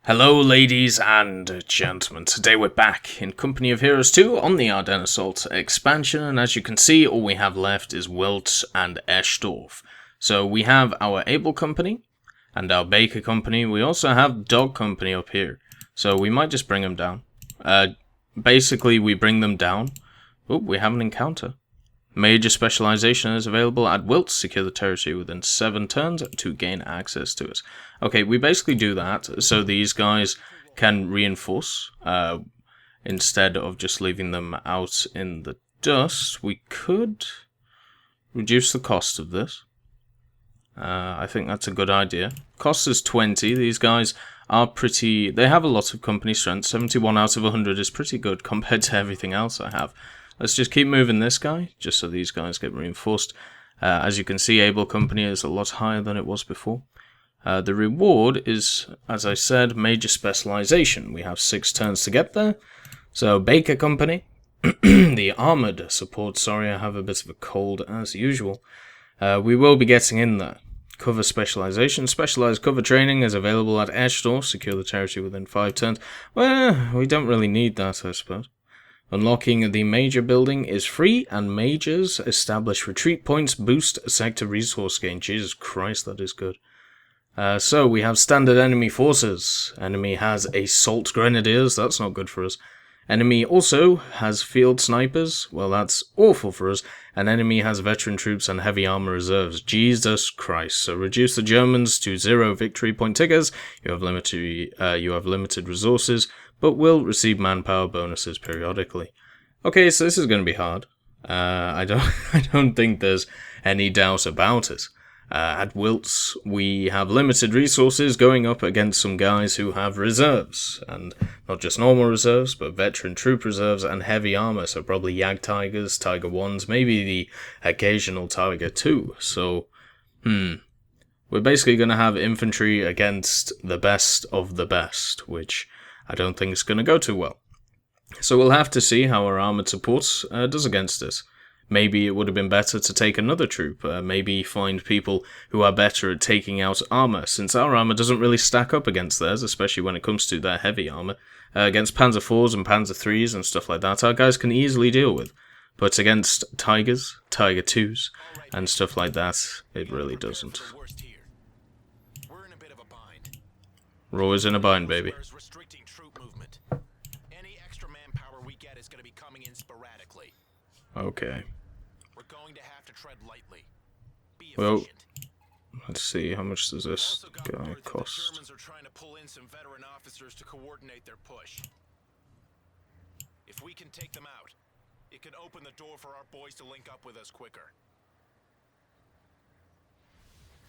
Hello ladies and gentlemen, today we're back in Company of Heroes 2 on the Ardennes Assault expansion, and as you can see all we have left is Wiltz and Eschdorf. So we have our Able Company and our Baker Company. We also have Dog Company up here, so we might just bring them down. Basically we bring them down. Oh, we have an encounter. Major specialization is available at Wiltz. Secure the territory within 7 turns to gain access to it. Okay, we basically do that so these guys can reinforce instead of just leaving them out in the dust. We could reduce the cost of this. I think that's a good idea. Cost is 20. These guys are pretty... They have a lot of company strength. 71 out of 100 is pretty good compared to everything else I have. Let's just keep moving this guy, just so these guys get reinforced. As you can see, Able Company is a lot higher than it was before. The reward is, as I said, major specialization. We have 6 turns to get there. So, Baker Company, the armored support. Sorry, I have a bit of a cold as usual. We will be getting in there. Cover specialization. Specialized cover training is available at Eschdorf. Secure the territory within 5 turns. Well, we don't really need that, I suppose. Unlocking the major building is free, and majors establish retreat points, boost sector resource gain. Jesus Christ, that is good. So we have standard enemy forces. Enemy has assault grenadiers, that's not good for us. Enemy also has field snipers, well that's awful for us. And enemy has veteran troops and heavy armor reserves. Jesus Christ. So reduce the Germans to 0 victory point tickers. You have limited resources, but will receive manpower bonuses periodically. Okay, so this is going to be hard. I don't think there's any doubt about it. At Wiltz, we have limited resources going up against some guys who have reserves. And not just normal reserves, but veteran troop reserves and heavy armor. So probably Yag Tigers, Tiger 1s, maybe the occasional Tiger 2. So, we're basically going to have infantry against the best of the best, which I don't think it's going to go too well. So we'll have to see how our armoured support does against it. Maybe it would have been better to take another troop. Maybe find people who are better at taking out armour, since our armour doesn't really stack up against theirs, especially when it comes to their heavy armour. Against Panzer 4s and Panzer 3s and stuff like that, our guys can easily deal with. But against Tigers, Tiger 2s, and stuff like that, it really doesn't. We're always in a bind, baby. Okay. Well, let's see, how much does this guy cost? If we can take them out, it could open the door for our boys to link up with us quicker.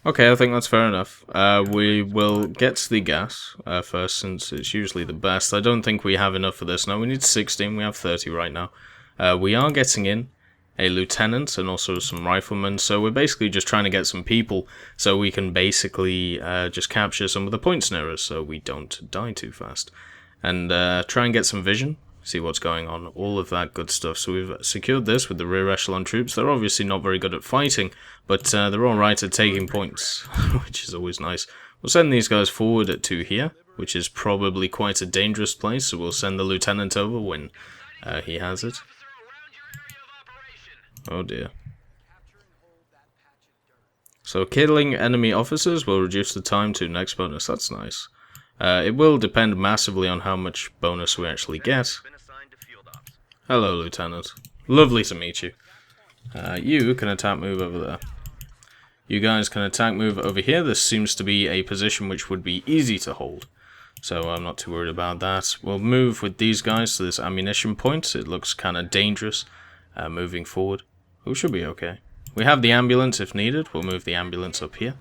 Okay, I think that's fair enough. We will get the gas first, since it's usually the best. I don't think we have enough for this now. We need 16, we have 30 right now. We are getting in a lieutenant and also some riflemen, so we're basically just trying to get some people so we can basically just capture some of the points near us so we don't die too fast. And try and get some vision, see what's going on, all of that good stuff. So we've secured this with the rear echelon troops. They're obviously not very good at fighting, but they're alright at taking points, which is always nice. We'll send these guys forward to here, which is probably quite a dangerous place, so we'll send the lieutenant over when he has it. Oh dear. So killing enemy officers will reduce the time to next bonus. That's nice. It will depend massively on how much bonus we actually get. Hello, Lieutenant. Lovely to meet you. You can attack move over there. You guys can attack move over here. This seems to be a position which would be easy to hold, so I'm not too worried about that. We'll move with these guys to this ammunition point. It looks kind of dangerous moving forward. We should be okay. We have the ambulance if needed. We'll move the ambulance up here,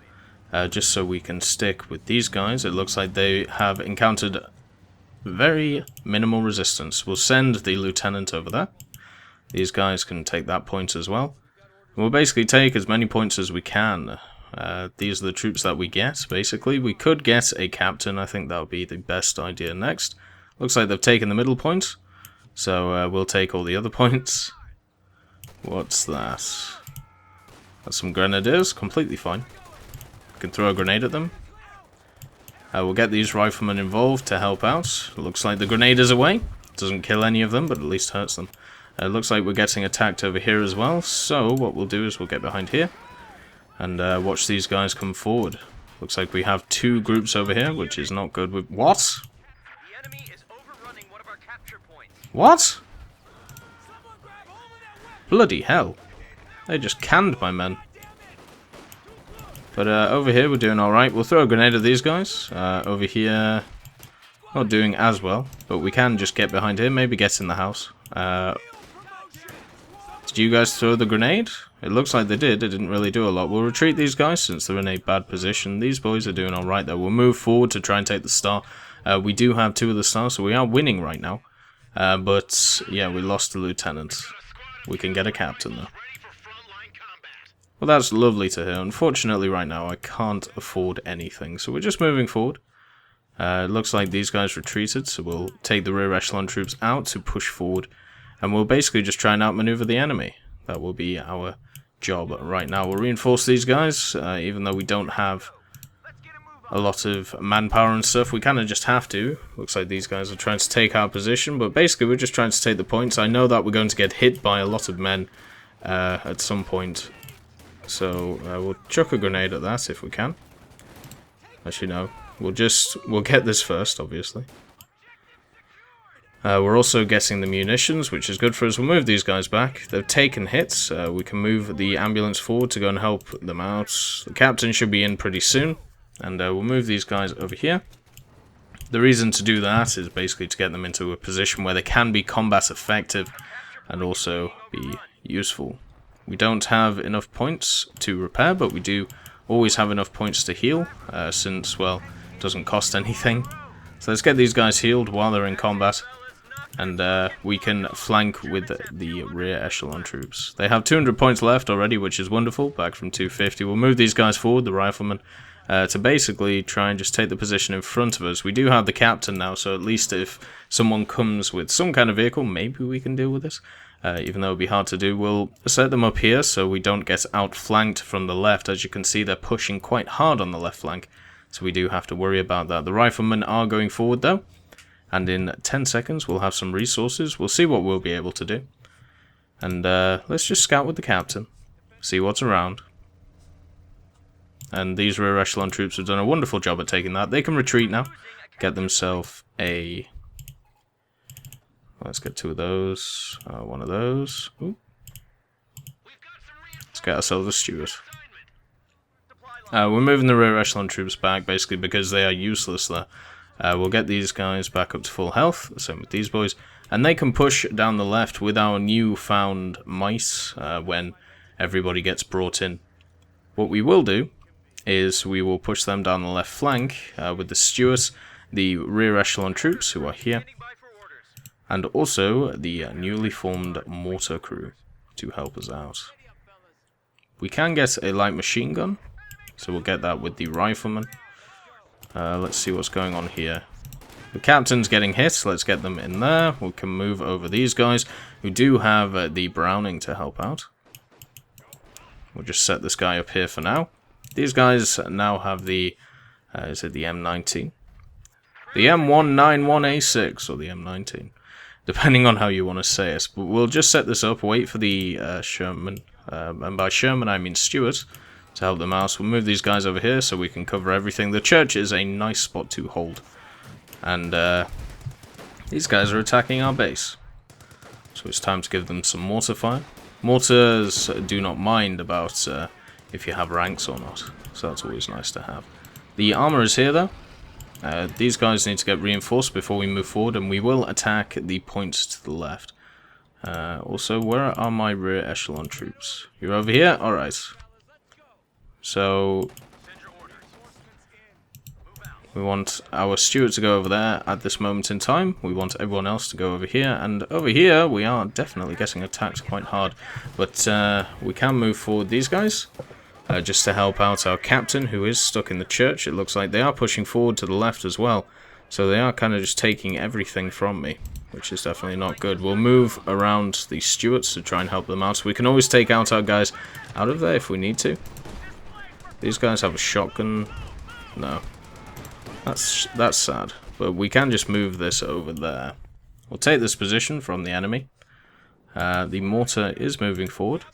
just so we can stick with these guys. It looks like they have encountered very minimal resistance. We'll send the lieutenant over there. These guys can take that point as well. We'll basically take as many points as we can. These are the troops that we get, basically. We could get a captain. I think that would be the best idea next. Looks like they've taken the middle point, so we'll take all the other points. What's that? That's some grenadiers, completely fine. We can throw a grenade at them. We'll get these riflemen involved to help out. Looks like the grenade is away. Doesn't kill any of them, but at least hurts them. Looks like we're getting attacked over here as well, so what we'll do is we'll get behind here and watch these guys come forward. Looks like we have two groups over here, which is not good. With what? The enemy is overrunning one of our capture points. What? Bloody hell. They just canned my men. But over here we're doing alright. We'll throw a grenade at these guys. Over here, not doing as well, but we can just get behind here, maybe get in the house. Did you guys throw the grenade? It looks like they did. It didn't really do a lot. We'll retreat these guys since they're in a bad position. These boys are doing alright though. We'll move forward to try and take the star. We do have 2 of the stars, so we are winning right now. But yeah, we lost the lieutenant. We can get a captain though. Well, that's lovely to hear. Unfortunately, right now, I can't afford anything. So we're just moving forward. It looks like these guys retreated, so we'll take the rear echelon troops out to push forward. And we'll basically just try and outmaneuver the enemy. That will be our job right now. We'll reinforce these guys, even though we don't have a lot of manpower and stuff. We kind of just have to. Looks like these guys are trying to take our position, but basically we're just trying to take the points. I know that we're going to get hit by a lot of men at some point. So we'll chuck a grenade at that if we can. Actually, no. We'll get this first, obviously. We're also getting the munitions, which is good for us. We'll move these guys back. They've taken hits. We can move the ambulance forward to go and help them out. The captain should be in pretty soon. And we'll move these guys over here. The reason to do that is basically to get them into a position where they can be combat effective and also be useful. We don't have enough points to repair, but we do always have enough points to heal, since, well, it doesn't cost anything. So let's get these guys healed while they're in combat, and we can flank with the rear echelon troops. They have 200 points left already, which is wonderful, back from 250. We'll move these guys forward, the riflemen, to basically try and just take the position in front of us. We do have the captain now, so at least if someone comes with some kind of vehicle, maybe we can deal with this. Even though it would be hard to do, we'll set them up here so we don't get outflanked from the left. As you can see, they're pushing quite hard on the left flank, so we do have to worry about that. The riflemen are going forward though, and in 10 seconds we'll have some resources. We'll see what we'll be able to do. And let's just scout with the captain, see what's around. And these rear echelon troops have done a wonderful job at taking that. They can retreat now, get themselves a... Let's get 2 of those, 1 of those. Ooh. Let's get ourselves a steward. We're moving the rear echelon troops back, basically because they are useless there. We'll get these guys back up to full health, same with these boys. And they can push down the left with our newfound mice when everybody gets brought in. What we will do is we will push them down the left flank with the stewards, the rear echelon troops who are here, and also the newly formed mortar crew to help us out. We can get a light machine gun, so we'll get that with the rifleman. Let's see what's going on here. The captain's getting hit, so let's get them in there. We can move over these guys who do have the Browning to help out. We'll just set this guy up here for now. These guys now have the, is it the M19? The M191A6 or the M19. Depending on how you want to say it. But we'll just set this up, wait for the Sherman, and by Sherman I mean Stuart, to help them out. So we'll move these guys over here so we can cover everything. The church is a nice spot to hold. And these guys are attacking our base. So it's time to give them some mortar fire. Mortars do not mind about if you have ranks or not. So that's always nice to have. The armor is here though. These guys need to get reinforced before we move forward, and we will attack the points to the left. Also, where are my rear echelon troops? You're over here? Alright. So, we want our steward to go over there at this moment in time. We want everyone else to go over here, and over here we are definitely getting attacked quite hard. But we can move forward these guys. Just to help out our captain, who is stuck in the church. It looks like they are pushing forward to the left as well. So they are kind of just taking everything from me, which is definitely not good. We'll move around the stewards to try and help them out. We can always take out our guys out of there if we need to. These guys have a shotgun. No. That's sad. But we can just move this over there. We'll take this position from the enemy. The mortar is moving forward.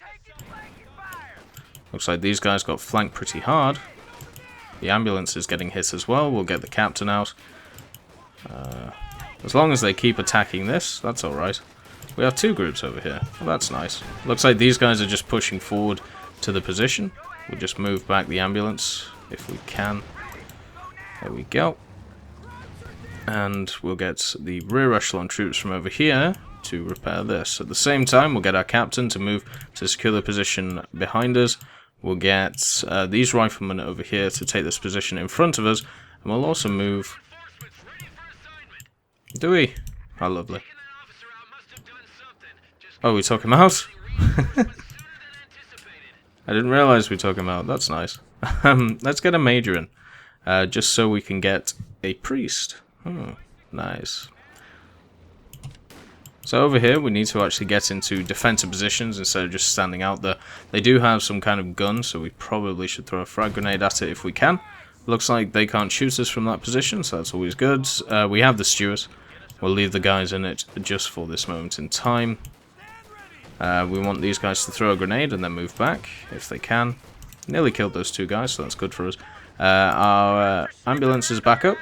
Looks like these guys got flanked pretty hard. The ambulance is getting hit as well. We'll get the captain out. As long as they keep attacking this, that's alright. We have 2 groups over here. Well, that's nice. Looks like these guys are just pushing forward to the position. We'll just move back the ambulance if we can. There we go. And we'll get the rear echelon troops from over here to repair this. At the same time, we'll get our captain to move to secure the position behind us. We'll get these riflemen over here to take this position in front of us. And we'll also move... Do we? Oh, lovely. Oh, we took him out? I didn't realize we took him out. That's nice. Let's get a major in. Just so we can get a priest. Oh, nice. So over here, we need to actually get into defensive positions instead of just standing out there. They do have some kind of gun, so we probably should throw a frag grenade at it if we can. Looks like they can't shoot us from that position, so that's always good. We have the Stuart. We'll leave the guys in it just for this moment in time. We want these guys to throw a grenade and then move back, if they can. Nearly killed those 2 guys, so that's good for us. Our ambulance is back up.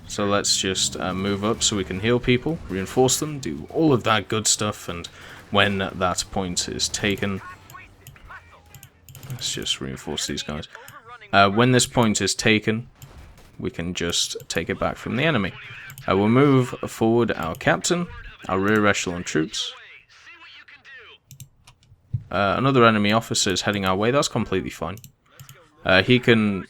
So let's just move up so we can heal people, reinforce them, do all of that good stuff, and when that point is taken... Let's just reinforce these guys. When this point is taken, we can just take it back from the enemy. We'll move forward our captain, our rear echelon troops. Another enemy officer is heading our way, that's completely fine. He can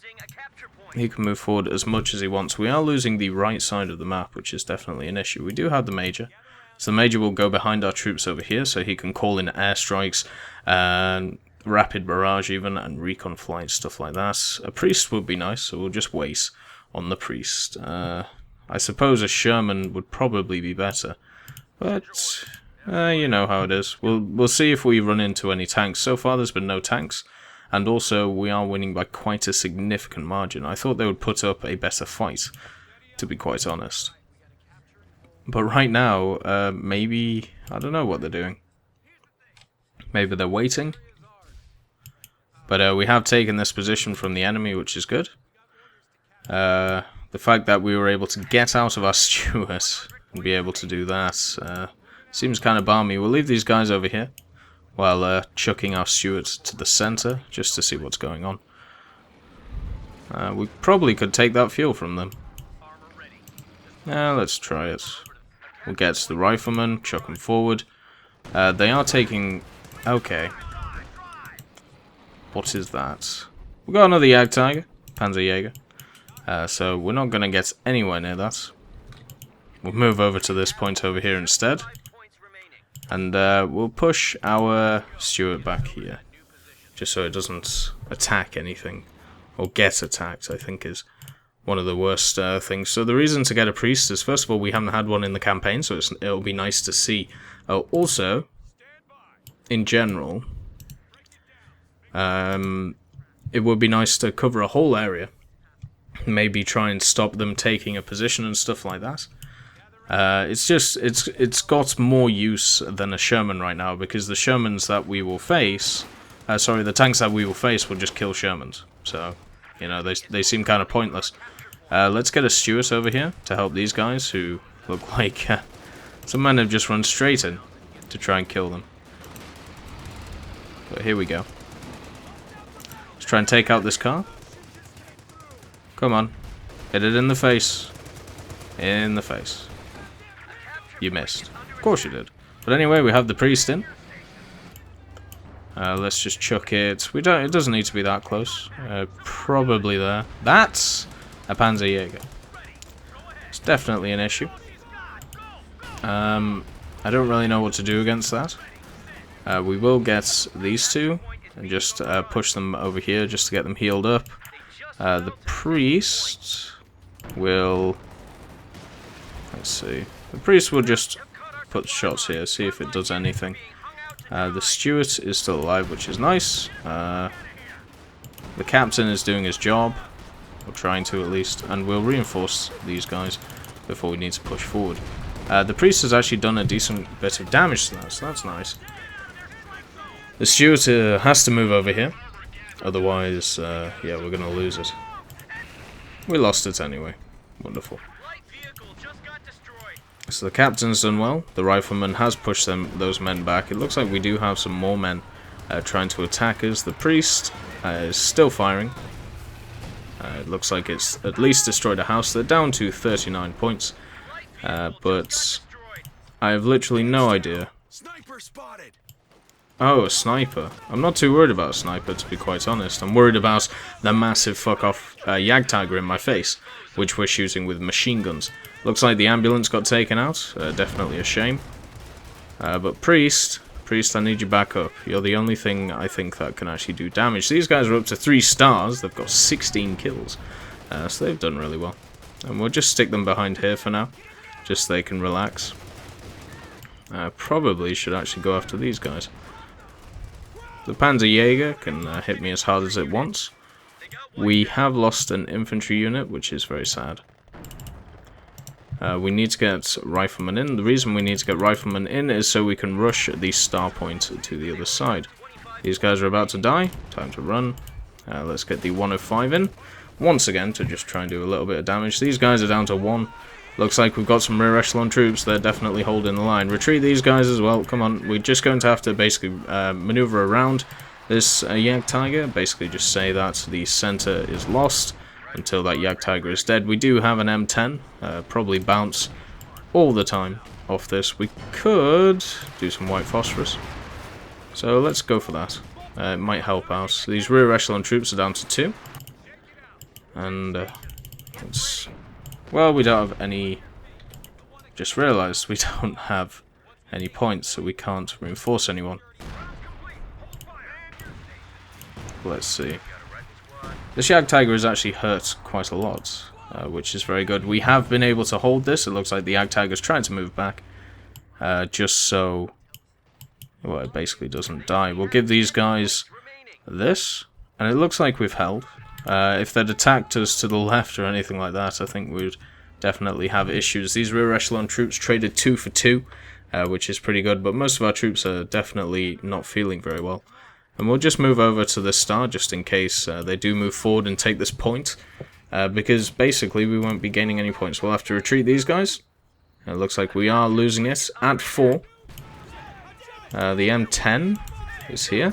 move forward as much as he wants. We are losing the right side of the map, which is definitely an issue. We do have the major. So the major will go behind our troops over here, so he can call in airstrikes, and rapid barrage even, and recon flights, stuff like that. A priest would be nice, so we'll just wait on the priest. I suppose a Sherman would probably be better, but you know how it is. We'll see if we run into any tanks. So far there's been no tanks. And also, we are winning by quite a significant margin. I thought they would put up a better fight, to be quite honest. But right now, maybe... I don't know what they're doing. Maybe they're waiting. But we have taken this position from the enemy, which is good. The fact that we were able to get out of our Stuart and be able to do that seems kind of balmy. We'll leave these guys over here, while chucking our Stuart to the center, just to see what's going on. We probably could take that fuel from them. Let's try it. We'll get the riflemen, chuck them forward. They are taking... Okay. What is that? We've got another Jagdtiger, Panzerjäger. So we're not going to get anywhere near that. We'll move over to this point over here instead. And we'll push our Stuart back here, just so it doesn't attack anything, or get attacked, I think is one of the worst things. So the reason to get a priest is, first of all, we haven't had one in the campaign, so it'll be nice to see. Also, in general, it would be nice to cover a whole area, maybe try and stop them taking a position and stuff like that. It's got more use than a Sherman right now, because the Shermans that we will face, the tanks that we will face will just kill Shermans. So, you know, they seem kind of pointless. Let's get a Stuart over here to help these guys who look like some men have just run straight in to try and kill them. But here we go. Let's try and take out this car. Come on, hit it in the face. In the face. You missed. Of course you did. But anyway, we have the priest in. Let's just chuck it. It doesn't need to be that close. Probably there. That's a Panzerjäger. It's definitely an issue. I don't really know what to do against that. We will get these two and just push them over here just to get them healed up. The priest will... Let's see. The priest will just put shots here, see if it does anything. The Stuart is still alive, which is nice. The captain is doing his job. or trying to at least, and we'll reinforce these guys before we need to push forward. The priest has actually done a decent bit of damage to that, so that's nice. The steward has to move over here, otherwise, yeah, we're going to lose it. We lost it anyway. Wonderful. So the captain's done well. The rifleman has pushed those men back. It looks like we do have some more men trying to attack us. The priest is still firing. It looks like it's at least destroyed a house. They're down to 39 points. But I have literally no idea. Sniper spotted. Oh, a sniper. I'm not too worried about a sniper, to be quite honest. I'm worried about the massive fuck-off Jagdtiger in my face, which we're shooting with machine guns. Looks like the ambulance got taken out. Definitely a shame. But Priest, I need you back up. You're the only thing I think that can actually do damage. These guys are up to 3 stars. They've got 16 kills. So they've done really well. And we'll just stick them behind here for now, just so they can relax. Probably should actually go after these guys. The Panzerjäger can hit me as hard as it wants. We have lost an infantry unit, which is very sad. We need to get riflemen in. The reason we need to get riflemen in is so we can rush the star point to the other side. These guys are about to die. Time to run. Let's get the 105 in. Once again, to just try and do a little bit of damage. These guys are down to 1. Looks like we've got some rear echelon troops. They're definitely holding the line. Retreat these guys as well. Come on. We're just going to have to basically maneuver around this Jagdtiger. Basically just say that the center is lost until that Jagdtiger is dead. We do have an M10. Probably bounce all the time off this. We could do some white phosphorus. So let's go for that. It might help out. These rear echelon troops are down to 2. And well, we don't have any. Just realized we don't have any points, so we can't reinforce anyone. Let's see. This Jagdtiger is actually hurt quite a lot, which is very good. We have been able to hold this. It looks like the Jagdtiger's trying to move back, just so, well, it basically doesn't die. We'll give these guys this, and it looks like we've held. If they'd attacked us to the left or anything like that, I think we'd definitely have issues. These rear echelon troops traded 2 for 2, which is pretty good, but most of our troops are definitely not feeling very well. And we'll just move over to this star just in case they do move forward and take this point, because basically we won't be gaining any points. We'll have to retreat these guys. It looks like we are losing it at 4. The M10 is here.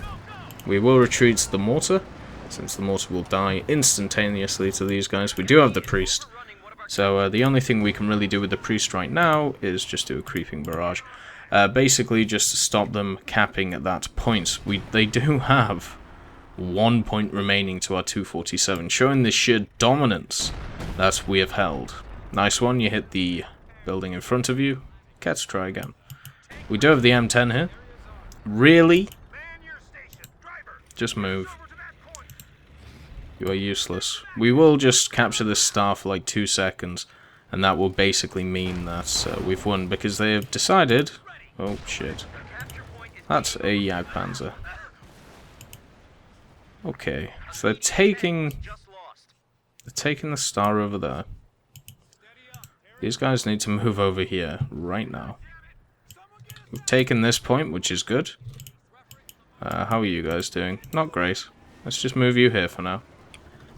We will retreat the mortar, since the mortar will die instantaneously to these guys. We do have the priest, so the only thing we can really do with the priest right now is just do a creeping barrage. Basically just to stop them capping at that point. They do have 1 point remaining to our 247, showing the sheer dominance that we have held. Nice one, you hit the building in front of you. Let's try again. We do have the M10 here. Really? Just move. You are useless. We will just capture this star for like 2 seconds, and that will basically mean that we've won, because they have decided... Oh, shit. That's a Jagdpanzer. Okay, so they're taking the star over there. These guys need to move over here right now. We've taken this point, which is good. How are you guys doing? Not great. Let's just move you here for now.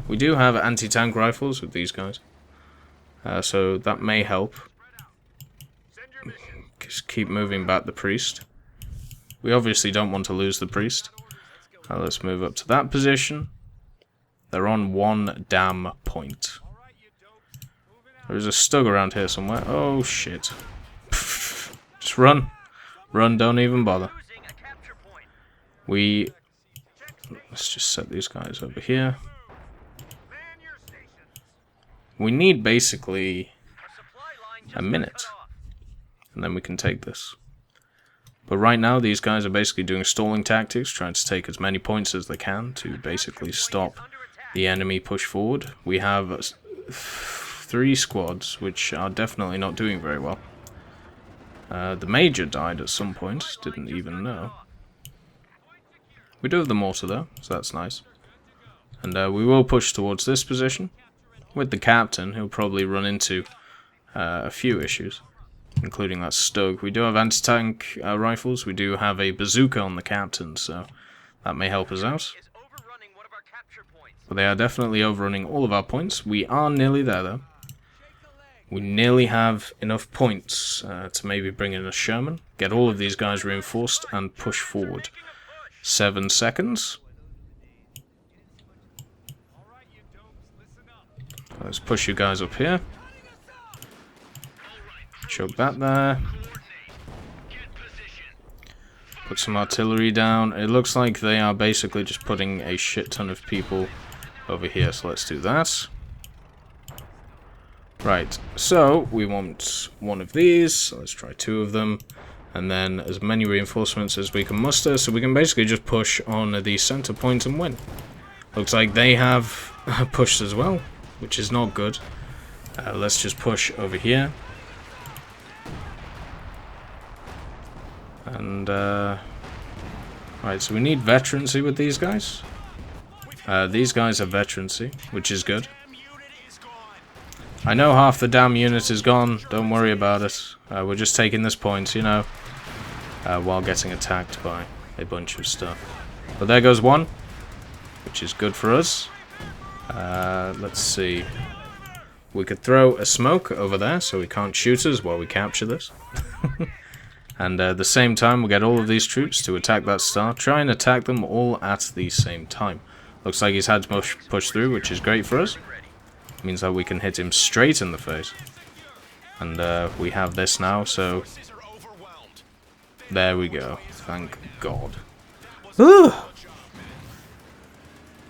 We do have anti-tank rifles with these guys, so that may help. Just keep moving back the priest. We obviously don't want to lose the priest. Let's move up to that position. They're on 1 damn point. There's a stug around here somewhere. Oh shit. Just run. Run, don't even bother. Let's just set these guys over here. We need basically a minute, and then we can take this. But right now, these guys are basically doing stalling tactics, trying to take as many points as they can to basically stop the enemy push forward. We have 3 squads, which are definitely not doing very well. The major died at some point, didn't even know. We do have the mortar though, so that's nice. And we will push towards this position. with the captain, he'll probably run into a few issues, including that Stug. We do have anti-tank rifles. We do have a bazooka on the captain, so that may help us out. Is overrunning one of our capture points. But they are definitely overrunning all of our points. We are nearly there, though. We nearly have enough points to maybe bring in a Sherman, get all of these guys reinforced, and push forward. 7 seconds. Let's push you guys up here. Choke that there. Put some artillery down. It looks like they are basically just putting a shit ton of people over here, so let's do that. Right, so we want one of these, so let's try 2 of them, and then as many reinforcements as we can muster, so we can basically just push on the center point and win. Looks like they have pushed as well, which is not good. Let's just push over here. And, right, so we need veterancy with these guys. These guys have veterancy, which is good. I know half the damn unit is gone, don't worry about it. We're just taking this point, you know, while getting attacked by a bunch of stuff. But there goes one, which is good for us. Let's see. We could throw a smoke over there so he can't shoot us while we capture this. And at the same time, we'll get all of these troops to attack that star. Try and attack them all at the same time. Looks like he's had to push through, which is great for us. Means that we can hit him straight in the face. And we have this now, so there we go. Thank God.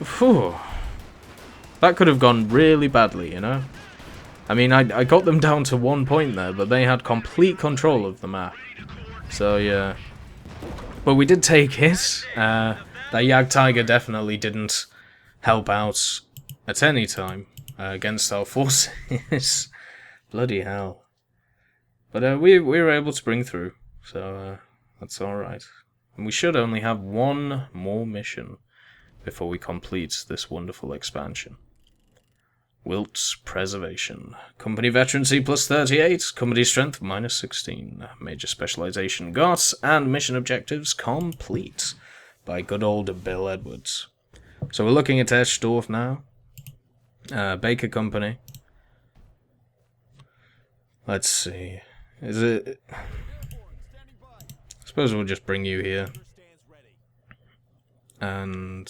Phew. That could have gone really badly, you know? I mean, I got them down to 1 point there, but they had complete control of the map. So, yeah. But we did take it. That Jagdtiger definitely didn't help out at any time. Against our forces. Bloody hell. But we were able to bring through, so that's alright. And we should only have 1 more mission before we complete this wonderful expansion. Wilt's Preservation. Company Veterancy plus 38, Company Strength minus 16. Major Specialization got, and mission objectives complete. By good old Bill Edwards. So we're looking at Eschdorf now. Baker Company. Let's see. Is it... I suppose we'll just bring you here. And